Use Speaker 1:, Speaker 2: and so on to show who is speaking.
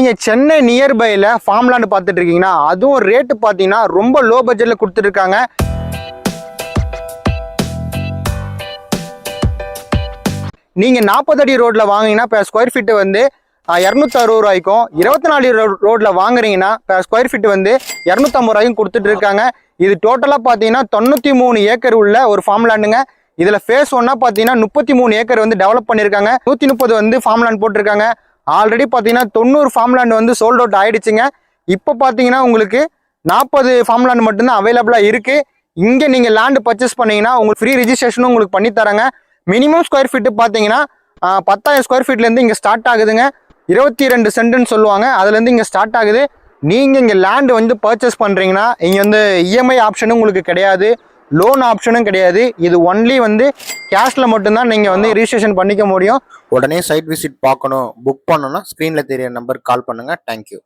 Speaker 1: நீங்கள் Chennai நியர்பையில் farm land பார்த்துட்டு இருக்கீங்கன்னா அதுவும் ரேட்டு பார்த்தீங்கன்னா ரொம்ப லோ பட்ஜெட்டில் கொடுத்துருக்காங்க. நீங்கள் 40 அடி ரோட்டில் வாங்கினீங்கன்னா இப்போ ஸ்கொயர் ஃபீட்டு வந்து 260 ரூபாய்க்கும், 24 ரோட்டில் வாங்குறீங்கன்னா இப்போ ஸ்கொயர் ஃபீட்டு வந்து 250 ரூபாய்க்கும் கொடுத்துட்டு இருக்காங்க. இது டோட்டலாக பார்த்தீங்கன்னா 93 ஏக்கர் உள்ள ஒரு ஃபார்ம் லேண்டுங்க. இதில் ஃபேஸ் ஒன்னா பார்த்தீங்கன்னா 33 ஏக்கர் வந்து டெவலப் பண்ணியிருக்காங்க. 130 வந்து ஃபார்ம் லேண்ட் போட்டிருக்காங்க. ஆல்ரெடி பார்த்தீங்கன்னா 90 ஃபார்ம் லேண்ட் வந்து சோல்ட் அவுட் ஆயிடுச்சுங்க. இப்போ பார்த்தீங்கன்னா உங்களுக்கு 40 ஃபார்ம் லேண்ட் மட்டும்தான் அவைலபிளாக இருக்குது. இங்கே நீங்கள் லேண்டு பர்ச்சேஸ் பண்ணீங்கன்னா உங்களுக்கு ஃப்ரீ ரிஜிஸ்ட்ரேஷனும் உங்களுக்கு பண்ணித்தராங்க. மினிமம் ஸ்கொயர் ஃபீட்டு பார்த்தீங்கன்னா 10,000 ஸ்கொயர் ஃபீட்லேருந்து இங்கே ஸ்டார்ட் ஆகுதுங்க. 22 சென்ட்டுன்னு சொல்லுவாங்க, அதுலேருந்து இங்கே ஸ்டார்ட் ஆகுது. நீங்கள் இங்கே லேண்டு வந்து பர்ச்சேஸ் பண்ணுறீங்கன்னா இங்கே வந்து இஎம்ஐ ஆப்ஷனும் உங்களுக்கு கிடையாது, லோன் ஆப்ஷனும் கிடையாது. இது ஒன்லி வந்து கேஷில் மட்டும்தான் நீங்கள் வந்து ரிஜிஸ்ட்ரேஷன் பண்ணிக்க முடியும்.
Speaker 2: உடனே சைட் விசிட் பார்க்கணும், புக் பண்ணணும்னா ஸ்க்ரீனில் தெரிய நம்பருக்கு கால் பண்ணுங்கள். தேங்க்யூ.